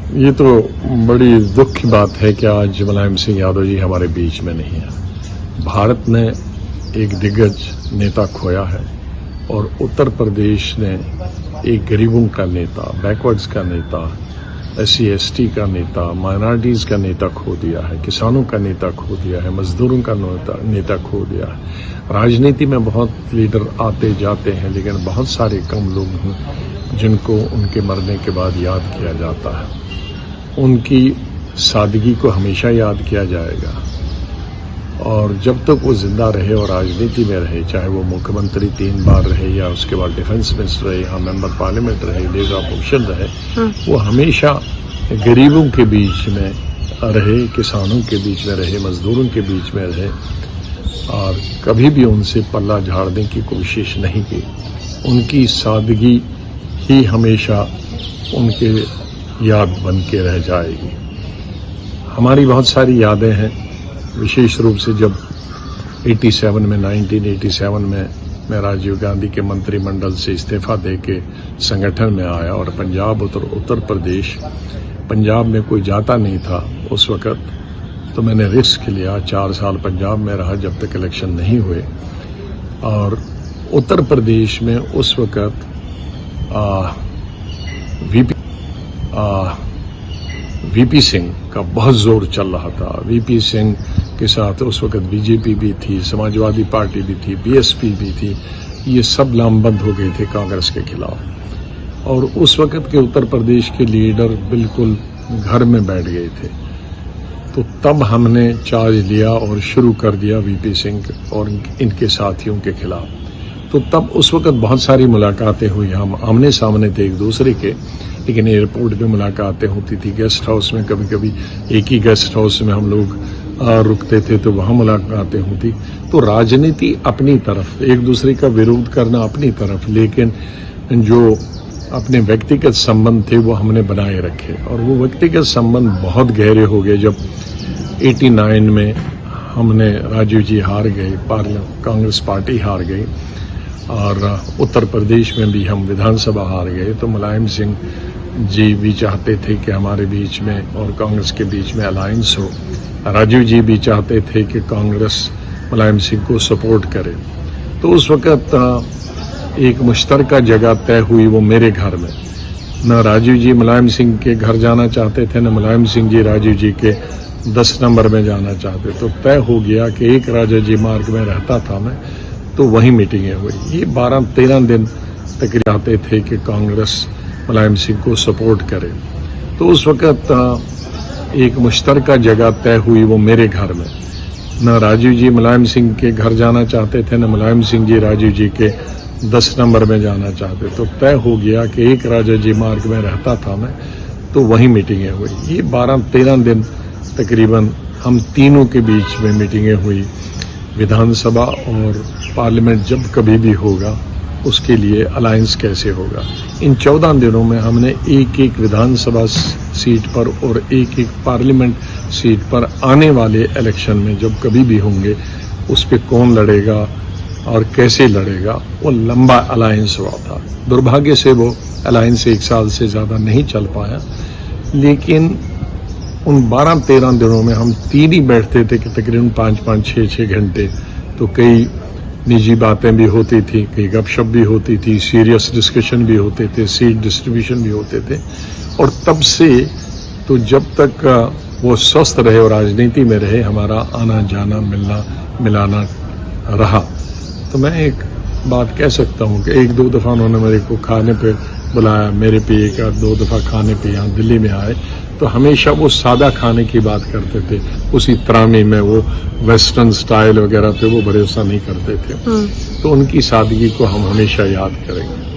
ये तो बड़ी दुख की बात है कि आज मुलायम सिंह यादव जी हमारे बीच में नहीं है। भारत ने एक दिग्गज नेता खोया है और उत्तर प्रदेश ने एक गरीबों का नेता, बैकवर्ड्स का नेता, SC/ST का नेता, माइनॉरिटीज का नेता खो दिया है, किसानों का नेता खो दिया है, मजदूरों का नेता खो दिया है। राजनीति में बहुत लीडर आते जाते हैं, लेकिन बहुत सारे कम लोग हैं जिनको उनके मरने के बाद याद किया जाता है। उनकी सादगी को हमेशा याद किया जाएगा और जब तक वो जिंदा रहे और राजनीति में रहे, चाहे वो मुख्यमंत्री 3 बार रहे या उसके बाद डिफेंस मिनिस्टर रहे या मेंबर पार्लियामेंट रहे, लीडर ऑफ ऑपोजिशन रहे, वो हमेशा गरीबों के बीच में रहे, किसानों के बीच में रहे, मजदूरों के बीच में रहे और कभी भी उनसे पल्ला झाड़ने की कोशिश नहीं की। उनकी सादगी ही हमेशा उनके याद बन के रह जाएगी। हमारी बहुत सारी यादें हैं, विशेष रूप से जब 1987 में मैं राजीव गांधी के मंत्रिमंडल से इस्तीफा देके संगठन में आया और पंजाब उत्तर प्रदेश, पंजाब में कोई जाता नहीं था उस वक़्त, तो मैंने रिस्क लिया। 4 साल पंजाब में रहा जब तक इलेक्शन नहीं हुए और उत्तर प्रदेश में उस वक़्त वीपी सिंह का बहुत जोर चल रहा था। वीपी सिंह के साथ उस वक़्त बीजेपी भी थी, समाजवादी पार्टी भी थी, बीएसपी भी थी। ये सब लामबंद हो गए थे कांग्रेस के खिलाफ और उस वक़्त के उत्तर प्रदेश के लीडर बिल्कुल घर में बैठ गए थे। तो तब हमने चार्ज लिया और शुरू कर दिया वीपी सिंह और इनके साथियों के खिलाफ। तो तब उस वक़्त बहुत सारी मुलाकातें हुई, हम आमने सामने थे एक दूसरे के, लेकिन एयरपोर्ट पे मुलाकातें होती थी, गेस्ट हाउस में, कभी कभी एक ही गेस्ट हाउस में हम लोग रुकते थे तो वहाँ मुलाकातें होती। तो राजनीति अपनी तरफ, एक दूसरे का विरोध करना अपनी तरफ, लेकिन जो अपने व्यक्तिगत संबंध थे वो हमने बनाए रखे और वो व्यक्तिगत संबंध बहुत गहरे हो गए। जब 89 में हमने, राजीव जी हार गए, कांग्रेस पार्टी हार गई और उत्तर प्रदेश में भी हम विधानसभा हार गए, तो मुलायम सिंह जी भी चाहते थे कि हमारे बीच में और कांग्रेस के बीच में अलायंस हो। राजीव जी भी चाहते थे कि कांग्रेस मुलायम सिंह को सपोर्ट करे। तो उस वक़्त एक मुश्तरका जगह तय हुई, वो मेरे घर में। न राजीव जी मुलायम सिंह के घर जाना चाहते थे, न मुलायम सिंह जी राजीव जी के 10 नंबर में जाना चाहते। तो तय हो गया कि एक राजा जी मार्ग में रहता था मैं, तो वहीं मीटिंगें हुई। ये 12-13 दिन तक आते थे कि कांग्रेस मुलायम सिंह को सपोर्ट करे। तो उस वक़्त एक मुश्तरका जगह तय हुई, वो मेरे घर में। न राजीव जी मुलायम सिंह के घर जाना चाहते थे, न मुलायम सिंह जी राजीव जी के 10 नंबर में जाना चाहते। तो तय हो गया कि एक राजा जी मार्ग में रहता था मैं, तो वहीं मीटिंगें हुई। ये 12-13 दिन तकरीबन हम तीनों के बीच में मीटिंगें हुई। विधानसभा और पार्लियामेंट जब कभी भी होगा उसके लिए अलायंस कैसे होगा। इन 14 दिनों में हमने एक विधानसभा सीट पर और एक पार्लियामेंट सीट पर आने वाले इलेक्शन में जब कभी भी होंगे उस पर कौन लड़ेगा और कैसे लड़ेगा, वो लंबा अलायंस हुआ था। दुर्भाग्य से वो अलायंस 1 साल से ज़्यादा नहीं चल पाया, लेकिन उन 12-13 दिनों में हम 3 ही बैठते थे कि तकरीबन 5-5, 6-6 घंटे। तो कई निजी बातें भी होती थी, कई गपशप भी होती थी, सीरियस डिस्कशन भी होते थे, सीट डिस्ट्रीब्यूशन भी होते थे। और तब से तो जब तक वो स्वस्थ रहे और राजनीति में रहे, हमारा आना जाना, मिलना मिलाना रहा। तो मैं एक बात कह सकता हूँ कि 1-2 दफ़ा उन्होंने मेरे को खाने पे बुलाया, मेरे पे 1-2 दफ़ा खाने पे यहाँ दिल्ली में आए, तो हमेशा वो सादा खाने की बात करते थे। उसी तरामी में वो वेस्टर्न स्टाइल वगैरह पे वो भरोसा नहीं करते थे। तो उनकी सादगी को हम हमेशा याद करेंगे।